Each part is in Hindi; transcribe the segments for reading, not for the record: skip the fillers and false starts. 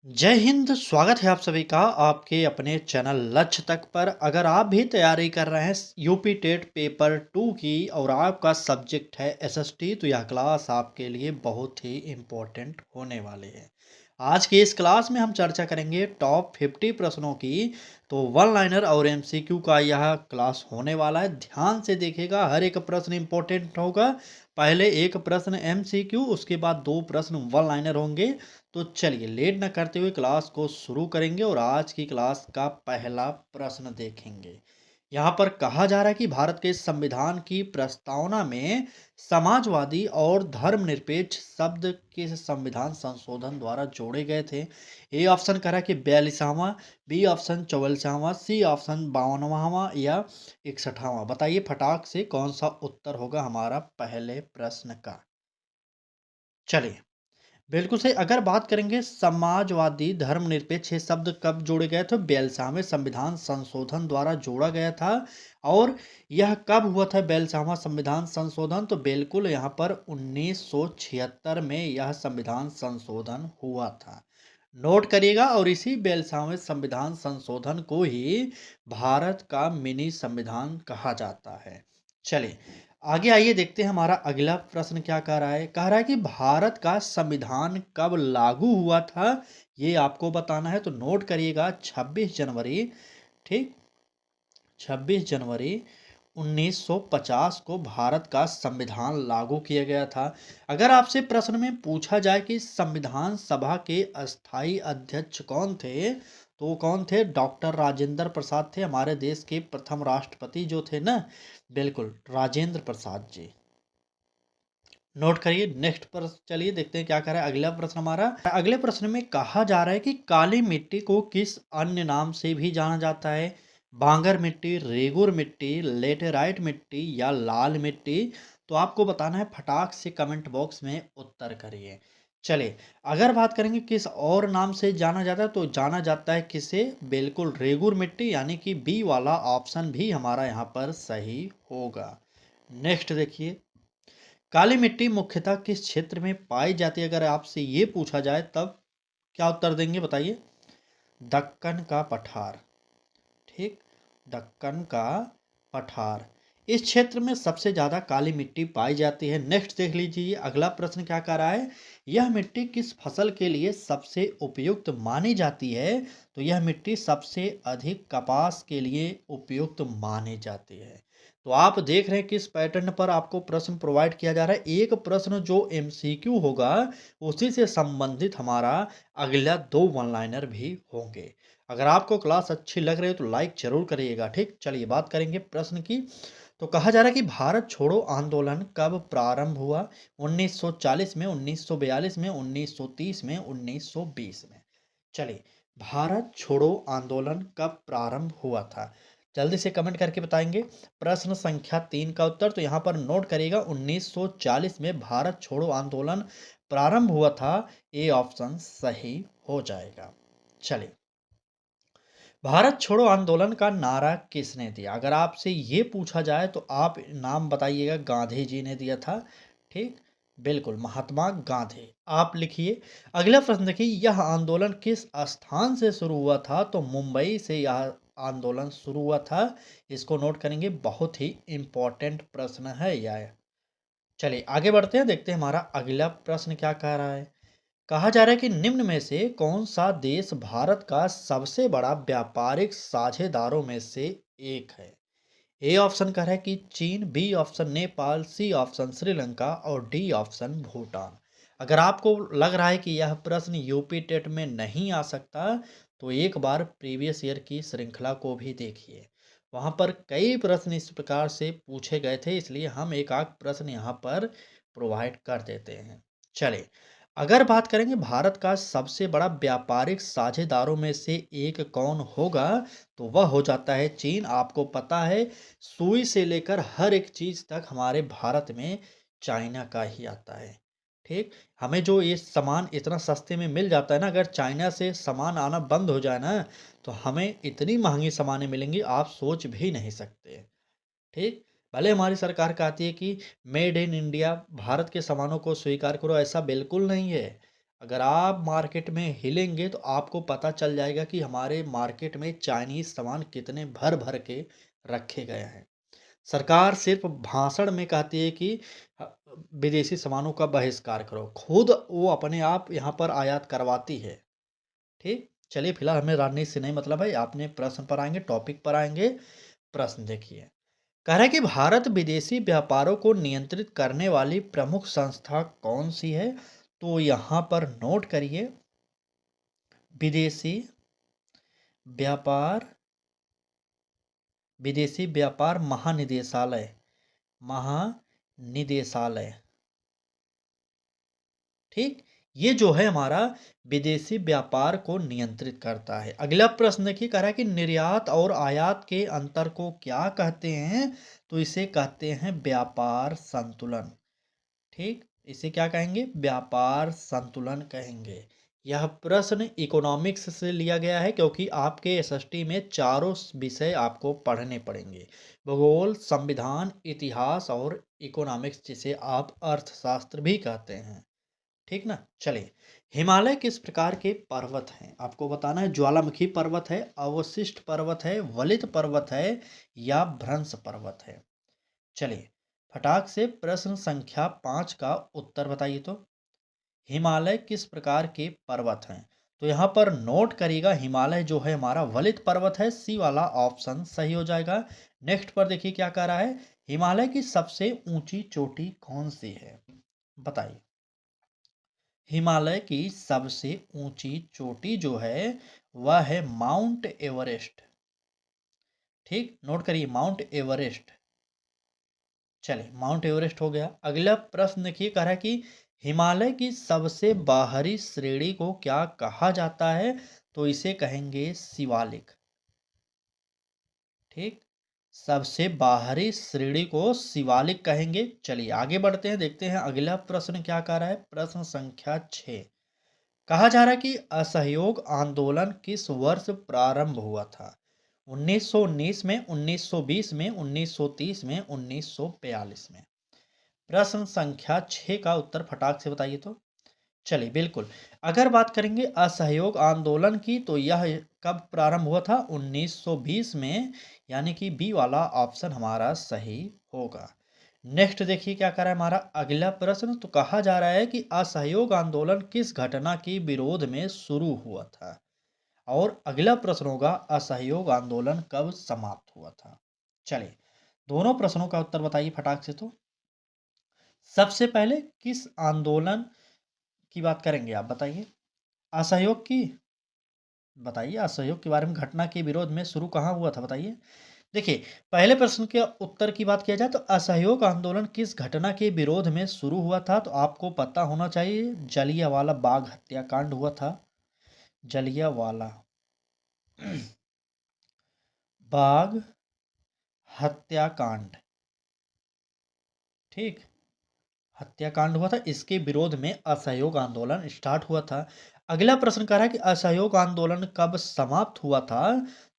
जय हिंद। स्वागत है आप सभी का आपके अपने चैनल लक्ष्य तक पर। अगर आप भी तैयारी कर रहे हैं यूपी टेट पेपर 2 की और आपका सब्जेक्ट है एसएसटी, तो यह क्लास आपके लिए बहुत ही इम्पोर्टेंट होने वाली है। आज की इस क्लास में हम चर्चा करेंगे टॉप 50 प्रश्नों की। तो वन लाइनर और एमसीक्यू का यह क्लास होने वाला है। ध्यान से देखिएगा, हर एक प्रश्न इम्पोर्टेंट होगा। पहले एक प्रश्न एमसीक्यू, उसके बाद दो प्रश्न वन लाइनर होंगे। तो चलिए लेट न करते हुए क्लास को शुरू करेंगे और आज की क्लास का पहला प्रश्न देखेंगे। यहाँ पर कहा जा रहा है कि भारत के संविधान की प्रस्तावना में समाजवादी और धर्मनिरपेक्ष शब्द किस संविधान संशोधन द्वारा जोड़े गए थे। ए ऑप्शन कह रहा है कि 42वां, बी ऑप्शन 44वां, सी ऑप्शन 52वां या 61वां। बताइए फटाक से कौन सा उत्तर होगा हमारा पहले प्रश्न का। चलिए बिल्कुल सही। अगर बात करेंगे समाजवादी धर्मनिरपेक्ष, ये शब्द कब जोड़े गए थे? 42वें संविधान संशोधन द्वारा जोड़ा गया था। और यह कब हुआ था 42वां संविधान संशोधन? तो बिल्कुल यहाँ पर 1976 में यह संविधान संशोधन हुआ था। नोट करिएगा। और इसी 42वें संविधान संशोधन को ही भारत का मिनी संविधान कहा जाता है। चलिए आगे आइए, देखते हैं हमारा अगला प्रश्न क्या कह रहा है। कह रहा है कि भारत का संविधान कब लागू हुआ था, ये आपको बताना है। तो नोट करिएगा 26 जनवरी, ठीक, 26 जनवरी 1950 को भारत का संविधान लागू किया गया था। अगर आपसे प्रश्न में पूछा जाए कि संविधान सभा के अस्थाई अध्यक्ष कौन थे, तो कौन थे? डॉक्टर राजेंद्र प्रसाद थे। हमारे देश के प्रथम राष्ट्रपति जो थे ना, बिल्कुल राजेंद्र प्रसाद जी। नोट करिए। नेक्स्ट पर चलिए देखते हैं क्या कह रहा है अगला प्रश्न हमारा। अगले प्रश्न में कहा जा रहा है कि काली मिट्टी को किस अन्य नाम से भी जाना जाता है? बांगर मिट्टी, रेगुर मिट्टी, लेटेराइट मिट्टी या लाल मिट्टी? तो आपको बताना है, फटाक से कमेंट बॉक्स में उत्तर करिए। चलिए अगर बात करेंगे किस और नाम से जाना जाता है, तो जाना जाता है किसे? बिल्कुल रेगुर मिट्टी, यानी कि बी वाला ऑप्शन भी हमारा यहाँ पर सही होगा। नेक्स्ट देखिए, काली मिट्टी मुख्यतः किस क्षेत्र में पाई जाती है? अगर आपसे ये पूछा जाए तब क्या उत्तर देंगे बताइए? दक्कन का पठार, ठीक, दक्कन का पठार, इस क्षेत्र में सबसे ज्यादा काली मिट्टी पाई जाती है। नेक्स्ट देख लीजिए अगला प्रश्न क्या कह रहा है। यह मिट्टी किस फसल के लिए सबसे उपयुक्त मानी जाती है? तो यह मिट्टी सबसे अधिक कपास के लिए उपयुक्त मानी जाती है। तो आप देख रहे हैं किस पैटर्न पर आपको प्रश्न प्रोवाइड किया जा रहा है। एक प्रश्न जो एमसीक्यू होगा, उसी से संबंधित हमारा अगला दो वन लाइनर भी होंगे। अगर आपको क्लास अच्छी लग रही है तो लाइक जरूर करिएगा, ठीक। चलिए बात करेंगे प्रश्न की। तो कहा जा रहा है कि भारत छोड़ो आंदोलन कब प्रारंभ हुआ? 1940 में, 1942 में, 1930 में, 1920 में? चलिए, भारत छोड़ो आंदोलन कब प्रारंभ हुआ था? जल्दी से कमेंट करके बताएंगे। प्रश्न संख्या 3 का उत्तर तो यहाँ पर नोट करिएगा, 1940 में भारत छोड़ो आंदोलन प्रारंभ हुआ था। ए ऑप्शन सही हो जाएगा। चलिए, भारत छोड़ो आंदोलन का नारा किसने दिया? अगर आपसे ये पूछा जाए तो आप नाम बताइएगा। गांधी जी ने दिया था, ठीक, बिल्कुल महात्मा गांधी। आप लिखिए। अगला प्रश्न देखिए, यह आंदोलन किस स्थान से शुरू हुआ था? तो मुंबई से यह आंदोलन शुरू हुआ था। इसको नोट करेंगे, बहुत ही इंपॉर्टेंट प्रश्न है यह। चलिए आगे बढ़ते हैं, देखते हैं हमारा अगला प्रश्न क्या कह रहा है। कहा जा रहा है कि निम्न में से कौन सा देश भारत का सबसे बड़ा व्यापारिक साझेदारों में से एक है? ए ऑप्शन कह रहा है कि चीन, B option Nepal, C option Sri Lanka और डी ऑप्शन भूटान। अगर आपको लग रहा है कि यह प्रश्न यूपी टेट में नहीं आ सकता, तो एक बार प्रीवियस ईयर की श्रृंखला को भी देखिए। वहां पर कई प्रश्न इस प्रकार से पूछे गए थे, इसलिए हम एक आध प्रश्न यहाँ पर प्रोवाइड कर देते हैं। चलिए अगर बात करेंगे भारत का सबसे बड़ा व्यापारिक साझेदारों में से एक कौन होगा, तो वह हो जाता है चीन। आपको पता है, सुई से लेकर हर एक चीज तक हमारे भारत में चाइना का ही आता है, ठीक। हमें जो ये सामान इतना सस्ते में मिल जाता है ना, अगर चाइना से सामान आना बंद हो जाए ना, तो हमें इतनी महंगी सामानें मिलेंगी आप सोच भी नहीं सकते, ठीक। भले हमारी सरकार कहती है कि मेड इन इंडिया, भारत के सामानों को स्वीकार करो, ऐसा बिल्कुल नहीं है। अगर आप मार्केट में हिलेंगे तो आपको पता चल जाएगा कि हमारे मार्केट में चाइनीज़ सामान कितने भर-भर के रखे गए हैं। सरकार सिर्फ़ भाषण में कहती है कि अ, विदेशी सामानों का बहिष्कार करो, खुद वो अपने आप यहाँ पर आयात करवाती है। ठीक? चलिए फिलहाल हमें राजनीति से नहीं मतलब है, आपने प्रश्न पर आएँगे, टॉपिक पर आएँगे। प्रश्न देखिए, कह रहा है कि भारत विदेशी व्यापारों को नियंत्रित करने वाली प्रमुख संस्था कौन-सी है? तो यहाँ पर नोट करिए, विदेशी व्यापार विदेशी व्यापार महानिदेशालय महानिदेशालय, ठीक? ये जो है हमारा विदेशी व्यापार को नियंत्रित करता है। अगला प्रश्न देखिए, कह रहा है कि निर्यात और आयात के अंतर को क्या कहते हैं? तो इसे कहते हैं व्यापार संतुलन। ठीक? इसे क्या कहेंगे? व्यापार संतुलन कहेंगे। यह प्रश्न इकोनॉमिक्स से लिया गया है क्योंकि आपके एसएसटी में चारों विषय आपको पढ़ने पड़ेंगे। भूगोल, संविधान, इतिहास और इकोनॉमिक्स, जिसे आप अर्थशास्त्र भी कहते हैं। ठीक ना? चलिए, हिमालय किस प्रकार के पर्वत हैं? आपको बताना है। ज्वालामुखी पर्वत है, अवशिष्ट पर्वत है, वलित पर्वत है या भ्रंश पर्वत है? चलिए, फटाक से प्रश्न संख्या 5 का उत्तर बताइए तो। हिमालय किस प्रकार के पर्वत हैं? तो यहाँ पर नोट करिएगा, हिमालय जो है हमारा वलित पर्वत है, सी वाला ऑप्शन सही हो जाएगा। नेक्स्ट पर देखिए क्या कह रहा है, हिमालय की सबसे ऊंची चोटी कौन सी है? बताइए। हिमालय की सबसे ऊंची चोटी जो है वह है माउंट एवरेस्ट। ठीक, नोट करिए, माउंट एवरेस्ट। चलिए, माउंट एवरेस्ट हो गया। अगला प्रश्न देखिए, कह रहा है कि हिमालय की सबसे बाहरी श्रेणी को क्या कहा जाता है? तो इसे कहेंगे शिवालिक। ठीक, सबसे बाहरी श्रेणी को शिवालिक कहेंगे। चलिए आगे बढ़ते हैं, देखते हैं अगला प्रश्न क्या कह रहा है। प्रश्न संख्या 6, कहा जा रहा है कि असहयोग आंदोलन किस वर्ष प्रारंभ हुआ था? 1919 में, 1920 में, 1930 में, 1942 में? प्रश्न संख्या 6 का उत्तर फटाक से बताइए तो। चलिए बिल्कुल, अगर बात करेंगे असहयोग आंदोलन की तो यह कब प्रारंभ हुआ था? 1920 में, यानी कि बी वाला ऑप्शन हमारा सही होगा। नेक्स्ट देखिए क्या कह रहा है हमारा अगला प्रश्न, तो कहा जा रहा है कि असहयोग आंदोलन किस घटना के विरोध में शुरू हुआ था? और अगला प्रश्न होगा असहयोग आंदोलन कब समाप्त हुआ था? चलिए, दोनों प्रश्नों का उत्तर बताइए फटाक से तो। सबसे पहले किस आंदोलन की बात करेंगे आप बताइए? असहयोग की? बताइए, असहयोग के बारे में, घटना के विरोध में शुरू कहाँ हुआ था बताइए? देखिए, पहले प्रश्न के उत्तर की बात किया जाए तो असहयोग आंदोलन किस घटना के विरोध में शुरू हुआ था? तो आपको पता होना चाहिए, जलियांवाला बाग हत्याकांड हुआ था। जलियांवाला बाग हत्याकांड, ठीक, हत्याकांड हुआ था, इसके विरोध में असहयोग आंदोलन स्टार्ट हुआ था। अगला प्रश्न कह रहा है कि असहयोग आंदोलन कब समाप्त हुआ था?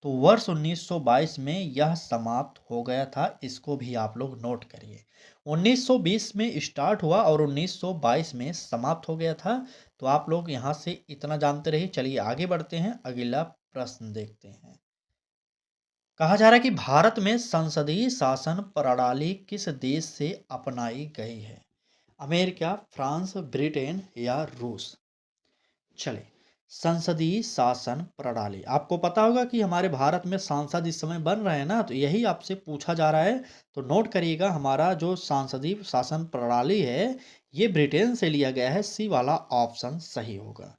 तो वर्ष 1922 में यह समाप्त हो गया था। इसको भी आप लोग नोट करिए, 1920 में स्टार्ट हुआ और 1922 में समाप्त हो गया था। तो आप लोग यहाँ से इतना जानते रहिए। चलिए आगे बढ़ते हैं, अगला प्रश्न देखते हैं। कहा जा रहा है कि भारत में संसदीय शासन प्रणाली किस देश से अपनाई गई है? अमेरिका, फ्रांस, ब्रिटेन या रूस? चले, संसदीय शासन प्रणाली, आपको पता होगा कि हमारे भारत में सांसद इस समय बन रहे हैं ना, तो यही आपसे पूछा जा रहा है। तो नोट करिएगा, हमारा जो संसदीय शासन प्रणाली है ये ब्रिटेन से लिया गया है, सी वाला ऑप्शन सही होगा।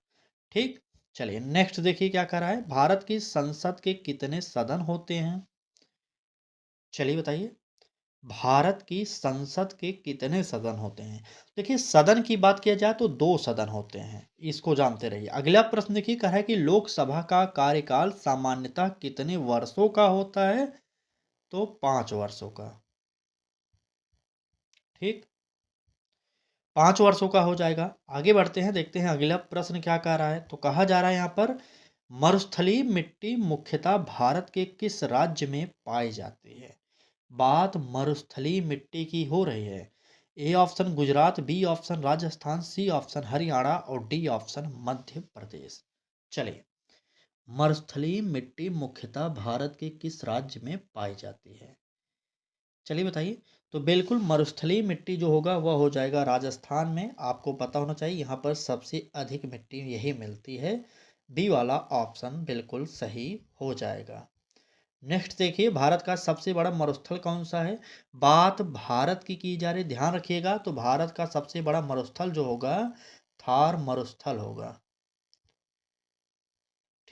ठीक, चलिए नेक्स्ट देखिए क्या कर रहा है, भारत की संसद के कितने सदन होते हैं? चलिए बताइए, भारत की संसद के कितने सदन होते हैं? देखिए, सदन की बात किया जाए तो 2 सदन होते हैं, इसको जानते रहिए। अगला प्रश्न देखिए, कहा है कि लोकसभा का कार्यकाल सामान्यतः कितने वर्षों का होता है? तो 5 वर्षों का। ठीक, 5 वर्षों का हो जाएगा। आगे बढ़ते हैं, देखते हैं अगला प्रश्न क्या कह रहा है। तो कहा जा रहा है यहाँ पर, मरुस्थलीय मिट्टी मुख्यतः भारत के किस राज्य में पाई जाती है? बात मरुस्थलीय मिट्टी की हो रही है। A option Gujarat, B option Rajasthan, C option Haryana और डी ऑप्शन मध्य प्रदेश। चलिए, मरुस्थलीय मिट्टी मुख्यतः भारत के किस राज्य में पाई जाती है? चलिए बताइए। तो बिल्कुल मरुस्थलीय मिट्टी जो होगा वह हो जाएगा राजस्थान में। आपको पता होना चाहिए यहाँ पर सबसे अधिक मिट्टी यही मिलती है। बी वाला ऑप्शन बिल्कुल सही हो जाएगा। नेक्स्ट देखिए, भारत का सबसे बड़ा मरुस्थल कौन सा है? बात भारत की जा रही, ध्यान रखिएगा। तो भारत का सबसे बड़ा मरुस्थल जो होगा थार मरुस्थल होगा।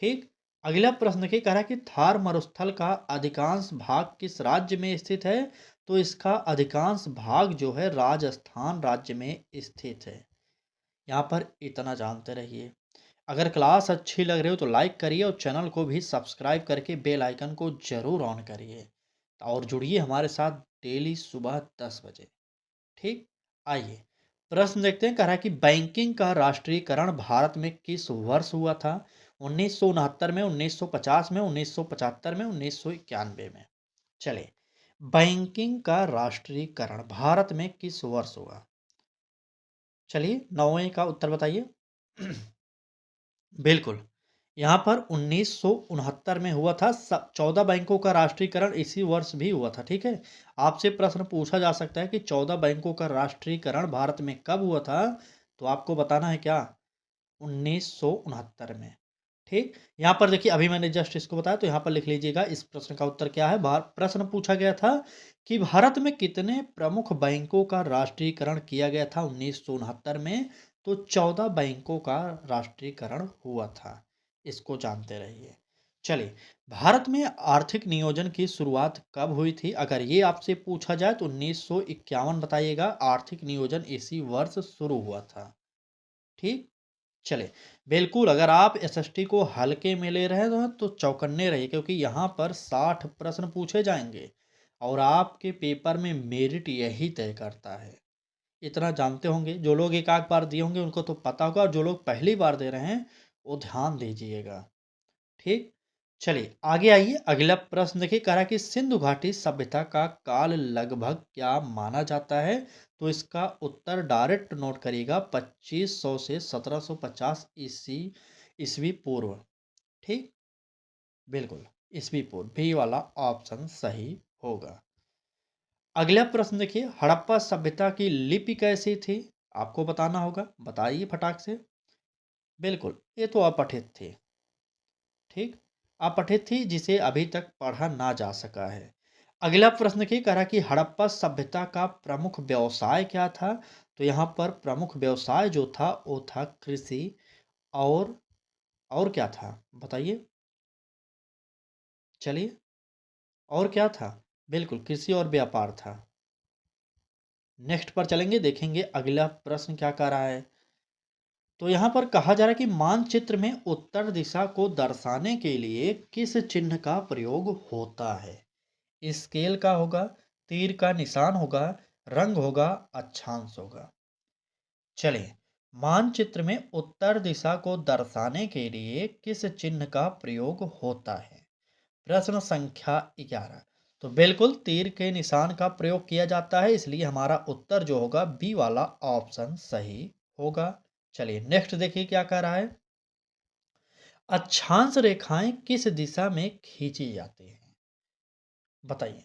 ठीक। अगला प्रश्न देखिए, कह रहा है कि थार मरुस्थल का अधिकांश भाग किस राज्य में स्थित है? तो इसका अधिकांश भाग जो है राजस्थान राज्य में स्थित है। यहाँ पर इतना जानते रहिए। अगर क्लास अच्छी लग रही हो तो लाइक करिए और चैनल को भी सब्सक्राइब करके बेल आइकन को जरूर ऑन करिए और जुड़िए हमारे साथ डेली सुबह 10 बजे। ठीक। आइए प्रश्न देखते हैं। कह रहा है कि बैंकिंग का राष्ट्रीयकरण भारत में किस वर्ष हुआ था? 1969 में, 1950 में, 1975 में, 1991 में। चले, बैंकिंग का राष्ट्रीयकरण भारत में किस वर्ष हुआ? चलिए, 9वें का उत्तर बताइए। बिल्कुल, यहाँ पर 1969 में हुआ था। 14 बैंकों का राष्ट्रीयकरण इसी वर्ष भी हुआ था। ठीक है, आपसे प्रश्न पूछा जा सकता है कि 14 बैंकों का राष्ट्रीयकरण भारत में कब हुआ था? तो आपको बताना है क्या? 1969 में। ठीक। यहाँ पर देखिए, अभी मैंने जस्ट इसको बताया तो यहाँ पर लिख लीजिएगा इस प्रश्न का उत्तर क्या है। प्रश्न पूछा गया था कि भारत में कितने प्रमुख बैंकों का राष्ट्रीयकरण किया गया था 1969 में? तो 14 बैंकों का राष्ट्रीयकरण हुआ था। इसको जानते रहिए। चलिए, भारत में आर्थिक नियोजन की शुरुआत कब हुई थी? अगर ये आपसे पूछा जाए तो 1951 बताइएगा। आर्थिक नियोजन इसी वर्ष शुरू हुआ था। ठीक। चले, बिल्कुल अगर आप एसएसटी को हल्के में ले रहे हैं तो चौकन्ने रहिए, क्योंकि यहाँ पर 60 प्रश्न पूछे जाएंगे और आपके पेपर में मेरिट यही तय करता है। इतना जानते होंगे। जो लोग एक आध बार दिए होंगे उनको तो पता होगा, और जो लोग पहली बार दे रहे हैं वो ध्यान दीजिएगा। ठीक। चलिए आगे आइए। अगला प्रश्न देखिए, कह रहा है कि सिंधु घाटी सभ्यता का काल लगभग क्या माना जाता है? तो इसका उत्तर डायरेक्ट नोट करिएगा, 2500 से 1750 ईस्वी पूर्व। ठीक। बिल्कुल, ईस्वी पूर्व बी वाला ऑप्शन सही होगा। अगला प्रश्न देखिए, हड़प्पा सभ्यता की लिपि कैसी थी? आपको बताना होगा, बताइए फटाक से। बिल्कुल, ये तो अपठित थी। ठीक, अपठित थी, जिसे अभी तक पढ़ा ना जा सका है। अगला प्रश्न की कह रहा कि हड़प्पा सभ्यता का प्रमुख व्यवसाय क्या था? तो यहाँ पर प्रमुख व्यवसाय जो था वो था कृषि। और और क्या था बताइए। चलिए, और क्या था? बिल्कुल कृषि और व्यापार था। नेक्स्ट पर चलेंगे, देखेंगे अगला प्रश्न क्या कह रहा है। तो यहाँ पर कहा जा रहा है कि मानचित्र में उत्तर दिशा को दर्शाने के लिए किस चिन्ह का प्रयोग होता है? स्केल का होगा, तीर का निशान होगा, रंग होगा, अक्षांश होगा। चलिए, मानचित्र में उत्तर दिशा को दर्शाने के लिए किस चिन्ह का प्रयोग होता है? प्रश्न संख्या 11। तो बिल्कुल तीर के निशान का प्रयोग किया जाता है, इसलिए हमारा उत्तर जो होगा बी वाला ऑप्शन सही होगा। चलिए नेक्स्ट देखिए क्या कह रहा है। अक्षांश रेखाएं किस दिशा में खींची जाती हैं? बताइए।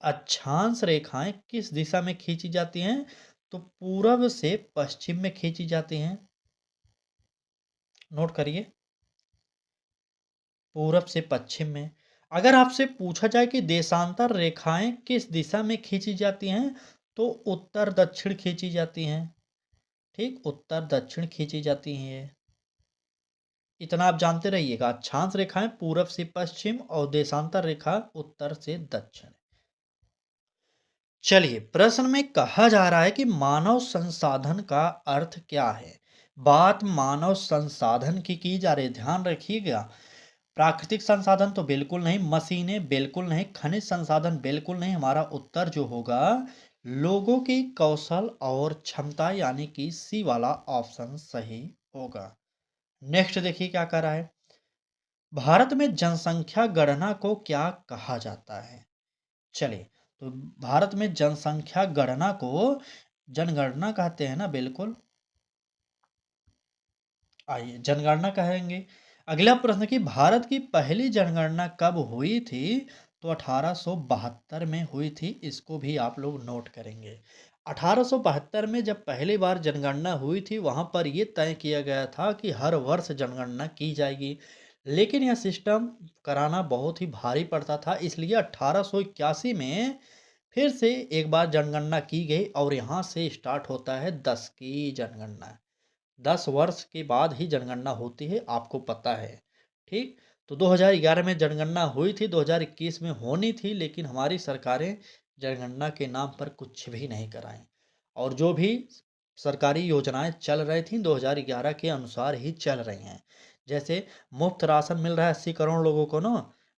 अक्षांश रेखाएं किस दिशा में खींची जाती हैं? तो पूरब से पश्चिम में खींची जाती हैं। नोट करिए, पूरब से पश्चिम में। अगर आपसे पूछा जाए कि देशांतर रेखाएं किस दिशा में खींची जाती हैं, तो उत्तर दक्षिण खींची जाती हैं। ठीक, उत्तर दक्षिण खींची जाती हैं ये। इतना आप जानते रहिएगा, अक्षांश रेखाएं पूरब से पश्चिम और देशांतर रेखा उत्तर से दक्षिण। चलिए, प्रश्न में कहा जा रहा है कि मानव संसाधन का अर्थ क्या है? बात मानव संसाधन की जा रही है, ध्यान रखिएगा। प्राकृतिक संसाधन तो बिल्कुल नहीं, मशीनें बिल्कुल नहीं, खनिज संसाधन बिल्कुल नहीं। हमारा उत्तर जो होगा लोगों की कौशल और क्षमता, यानी कि सी वाला ऑप्शन सही होगा। नेक्स्ट देखिए क्या कर रहा है। भारत में जनसंख्या गणना को क्या कहा जाता है? चलिए, तो भारत में जनसंख्या गणना को जनगणना कहते हैं ना, बिल्कुल। आइए जनगणना कहेंगे। अगला प्रश्न कि भारत की पहली जनगणना कब हुई थी? तो 1872 में हुई थी। इसको भी आप लोग नोट करेंगे। 1872 में जब पहली बार जनगणना हुई थी, वहाँ पर ये तय किया गया था कि हर वर्ष जनगणना की जाएगी। लेकिन यह सिस्टम कराना बहुत ही भारी पड़ता था, इसलिए 1881 में फिर से एक बार जनगणना की गई और यहाँ से स्टार्ट होता है 10 की जनगणना। 10 वर्ष के बाद ही जनगणना होती है, आपको पता है। ठीक। तो 2011 में जनगणना हुई थी, 2021 में होनी थी, लेकिन हमारी सरकारें जनगणना के नाम पर कुछ भी नहीं कराएं। और जो भी सरकारी योजनाएं चल रही थी 2011 के अनुसार ही चल रही हैं। जैसे मुफ्त राशन मिल रहा है 80 करोड़ लोगों को ना।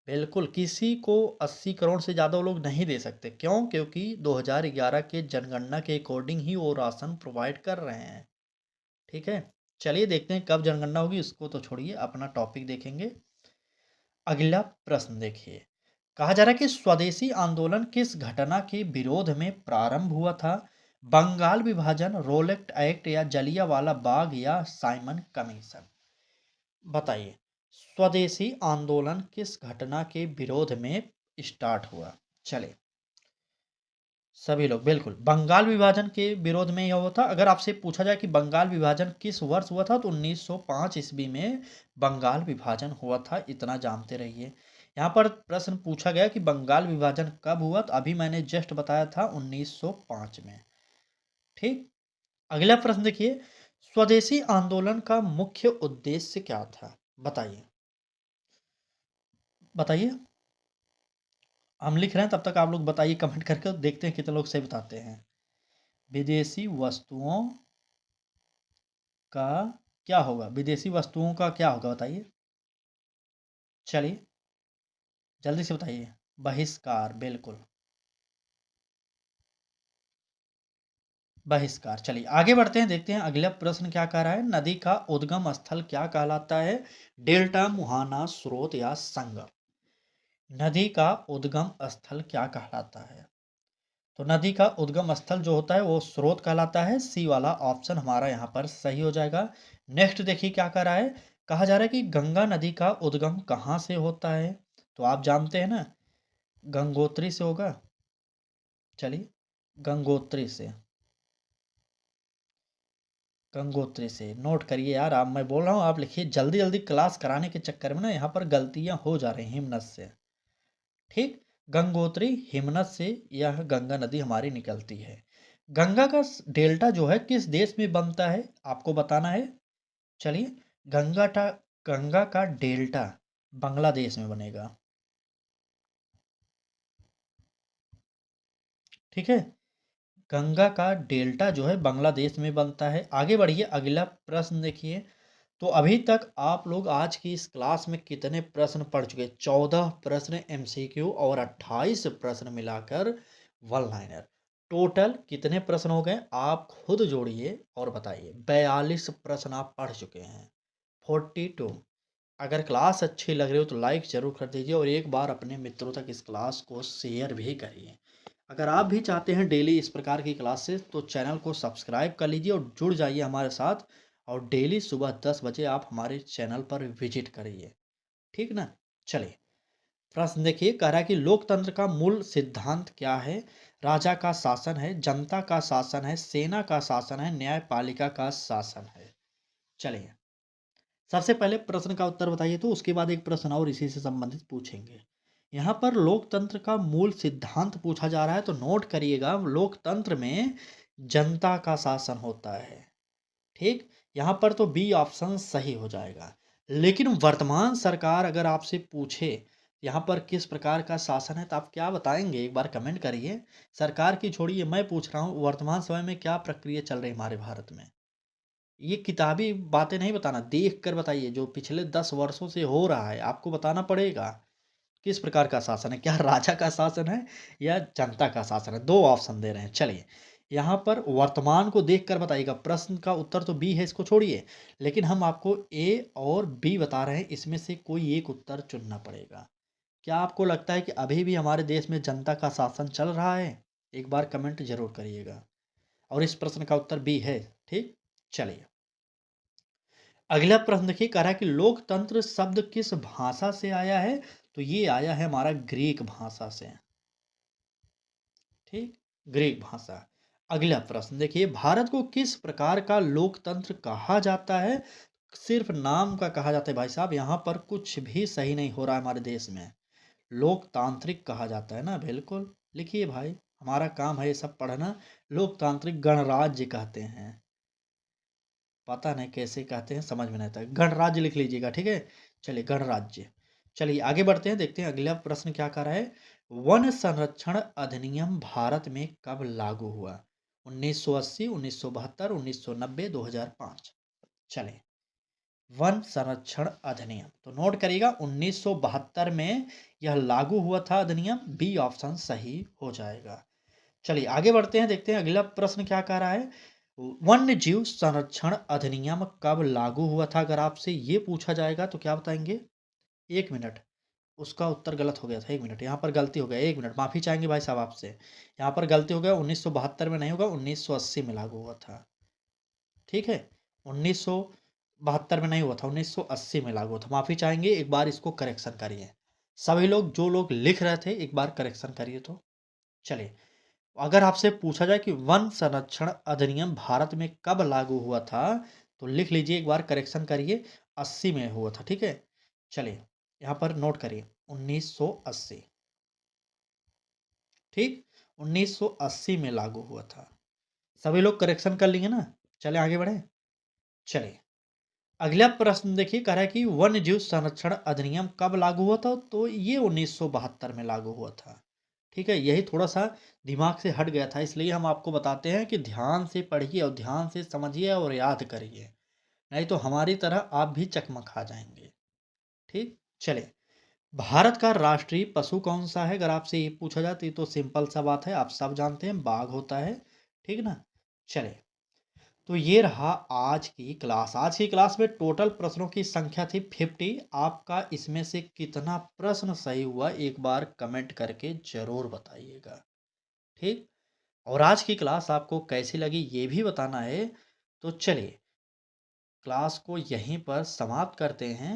बिल्कुल, किसी को 80 करोड़ से ज़्यादा वो लोग नहीं दे सकते। क्यों? क्योंकि 2011 के जनगणना के अकॉर्डिंग ही वो राशन प्रोवाइड कर रहे हैं। ठीक है। चलिए देखते हैं कब जनगणना होगी, इसको तो छोड़िए, अपना टॉपिक देखेंगे। अगला प्रश्न देखिए। कहा जा रहा है कि स्वदेशी आंदोलन किस घटना के विरोध में प्रारंभ हुआ था? बंगाल विभाजन, रोलेट एक्ट या जलियांवाला बाग या साइमन कमीशन? बताइए। स्वदेशी आंदोलन किस घटना के विरोध में स्टार्ट हुआ? चले सभी लोग बिल्कुल बंगाल विभाजन के विरोध में यह हुआ था। अगर आपसे पूछा जाए कि बंगाल विभाजन किस वर्ष हुआ था, तो 1905 ईस्वी में बंगाल विभाजन हुआ था। इतना जानते रहिए। यहाँ पर प्रश्न पूछा गया कि बंगाल विभाजन कब हुआ, तो अभी मैंने जस्ट बताया था 1905 में। ठीक। अगला प्रश्न देखिए। स्वदेशी आंदोलन का मुख्य उद्देश्य क्या था? बताइए बताइए। हम लिख रहे हैं, तब तक आप लोग बताइए कमेंट करके, देखते हैं कितने लोग सही बताते हैं। विदेशी वस्तुओं का क्या होगा? विदेशी वस्तुओं का क्या होगा बताइए। चलिए जल्दी से बताइए। बहिष्कार, बिल्कुल बहिष्कार। चलिए आगे बढ़ते हैं, देखते हैं अगला प्रश्न क्या कह रहा है। नदी का उद्गम स्थल क्या कहलाता है? डेल्टा, मुहाना, स्रोत या संगम? नदी का उद्गम स्थल क्या कहलाता है? तो नदी का उद्गम स्थल जो होता है वो स्रोत कहलाता है। सी वाला ऑप्शन हमारा यहाँ पर सही हो जाएगा। नेक्स्ट देखिए क्या कह रहा है। कहा जा रहा है कि गंगा नदी का उद्गम कहाँ से होता है? तो आप जानते हैं ना, गंगोत्री से होगा। चलिए गंगोत्री से, गंगोत्री से नोट करिए यार। आप, मैं बोल रहा हूँ आप लिखिए। जल्दी जल्दी क्लास कराने के चक्कर में ना यहाँ पर गलतियाँ हो जा रही हैं हिमनद से। ठीक। गंगोत्री हिमनद से यह गंगा नदी हमारी निकलती है। गंगा का डेल्टा जो है किस देश में बनता है, आपको बताना है। चलिए गंगा का डेल्टा बांग्लादेश में बनेगा। ठीक है। गंगा का डेल्टा जो है बांग्लादेश में बनता है। आगे बढ़िए, अगला प्रश्न देखिए। तो अभी तक आप लोग आज की इस क्लास में कितने प्रश्न पढ़ चुके? 14 प्रश्न एमसीक्यू और 28 प्रश्न मिलाकर वन लाइनर। टोटल कितने प्रश्न हो गए आप खुद जोड़िए और बताइए। 42 प्रश्न आप पढ़ चुके हैं। 42। अगर क्लास अच्छी लग रही हो तो लाइक ज़रूर कर दीजिए और एक बार अपने मित्रों तक इस क्लास को शेयर भी करिए। अगर आप भी चाहते हैं डेली इस प्रकार की क्लासेस, तो चैनल को सब्सक्राइब कर लीजिए और जुड़ जाइए हमारे साथ। और डेली सुबह 10 बजे आप हमारे चैनल पर विजिट करिए। ठीक ना। चलिए प्रश्न देखिए। कह रहा है कि लोकतंत्र का मूल सिद्धांत क्या है? राजा का शासन है, जनता का शासन है, सेना का शासन है, न्यायपालिका का शासन है? चलिए सबसे पहले प्रश्न का उत्तर बताइए, तो उसके बाद एक प्रश्न और इसी से संबंधित पूछेंगे। यहाँ पर लोकतंत्र का मूल सिद्धांत पूछा जा रहा है, तो नोट करिएगा। लोकतंत्र में जनता का शासन होता है। ठीक। यहाँ पर तो बी ऑप्शन सही हो जाएगा। लेकिन वर्तमान सरकार अगर आपसे पूछे यहाँ पर किस प्रकार का शासन है, तो आप क्या बताएंगे? एक बार कमेंट करिए। सरकार की छोड़िए, मैं पूछ रहा हूँ वर्तमान समय में क्या प्रक्रिया चल रही है हमारे भारत में। ये किताबी बातें नहीं बताना, देख कर बताइए। जो पिछले 10 वर्षों से हो रहा है आपको बताना पड़ेगा। किस प्रकार का शासन है, क्या राजा का शासन है या जनता का शासन है? दो ऑप्शन दे रहे हैं। चलिए यहाँ पर वर्तमान को देखकर बताइएगा। प्रश्न का उत्तर तो बी है, इसको छोड़िए। लेकिन हम आपको ए और बी बता रहे हैं, इसमें से कोई एक उत्तर चुनना पड़ेगा। क्या आपको लगता है कि अभी भी हमारे देश में जनता का शासन चल रहा है? एक बार कमेंट जरूर करिएगा। और इस प्रश्न का उत्तर बी है। ठीक, चलिए अगला प्रश्न देखिए, कह रहा है कि लोकतंत्र शब्द किस भाषा से आया है? तो ये आया है हमारा ग्रीक भाषा से। ठीक, ग्रीक भाषा। अगला प्रश्न देखिए, भारत को किस प्रकार का लोकतंत्र कहा जाता है? सिर्फ नाम का कहा जाता है भाई साहब, यहाँ पर कुछ भी सही नहीं हो रहा है हमारे देश में। लोकतांत्रिक कहा जाता है ना, बिल्कुल लिखिए भाई, हमारा काम है ये सब पढ़ना। लोकतांत्रिक गणराज्य कहते हैं, पता नहीं कैसे कहते हैं, समझ में नहीं आता, गणराज्य लिख लीजिएगा। ठीक है, चलिए गणराज्य। चलिए आगे बढ़ते हैं, देखते हैं अगला प्रश्न क्या कर रहा है। वन संरक्षण अधिनियम भारत में कब लागू हुआ? 1980, 1972, 1990, 2005। चलिए वन संरक्षण अधिनियम तो नोट करिएगा 1972 में यह लागू हुआ था अधिनियम, बी ऑप्शन सही हो जाएगा। चलिए आगे बढ़ते हैं, देखते हैं अगला प्रश्न क्या कह रहा है। वन्य जीव संरक्षण अधिनियम कब लागू हुआ था? अगर आपसे ये पूछा जाएगा तो क्या बताएंगे? एक मिनट, उसका उत्तर गलत हो गया था। एक मिनट, यहाँ पर गलती हो गया, एक मिनट माफी चाहेंगे भाई साहब आपसे, यहाँ पर गलती हो गया। 1972 में नहीं होगा, 1980 में लागू हुआ था। ठीक है, 1972 में नहीं हुआ था, 1980 में लागू हुआ था। माफी चाहेंगे, एक बार इसको करेक्शन करिए। सभी लोग जो लोग लिख रहे थे एक बार करेक्शन करिए। तो चलिए अगर आपसे पूछा जाए कि वन संरक्षण अधिनियम भारत में कब लागू हुआ था, तो लिख लीजिए, एक बार करेक्शन करिए, 80 में हुआ था। ठीक है, चलिए यहाँ पर नोट करिए 1980। ठीक, 1980 में लागू हुआ था। सभी लोग करेक्शन कर लेंगे ना? चले आगे बढ़े। चलिए अगला प्रश्न देखिए, कह रहा है कि वन्य जीव संरक्षण अधिनियम कब लागू हुआ था? तो ये 1972 में लागू हुआ था। ठीक है, यही थोड़ा सा दिमाग से हट गया था, इसलिए हम आपको बताते हैं कि ध्यान से पढ़िए और ध्यान से समझिए और याद करिए, नहीं तो हमारी तरह आप भी चकमक खा जाएंगे। ठीक, चलिए भारत का राष्ट्रीय पशु कौन सा है? अगर आपसे ये पूछा जाए तो ये तो सिंपल सा बात है, आप सब जानते हैं, बाघ होता है। ठीक ना, चलिए तो ये रहा आज की क्लास। आज की क्लास में टोटल प्रश्नों की संख्या थी 50। आपका इसमें से कितना प्रश्न सही हुआ एक बार कमेंट करके जरूर बताइएगा। ठीक, और आज की क्लास आपको कैसी लगी ये भी बताना है। तो चलिए क्लास को यहीं पर समाप्त करते हैं,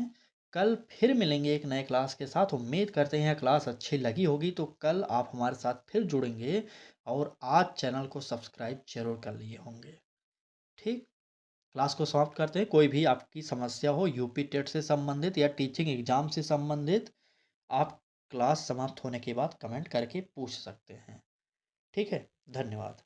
कल फिर मिलेंगे एक नए क्लास के साथ। उम्मीद करते हैं क्लास अच्छी लगी होगी, तो कल आप हमारे साथ फिर जुड़ेंगे और आज चैनल को सब्सक्राइब जरूर कर लिए होंगे। ठीक, क्लास को समाप्त करते हैं। कोई भी आपकी समस्या हो यूपी टेट से संबंधित या टीचिंग एग्जाम से संबंधित, आप क्लास समाप्त होने के बाद कमेंट करके पूछ सकते हैं। ठीक है, धन्यवाद।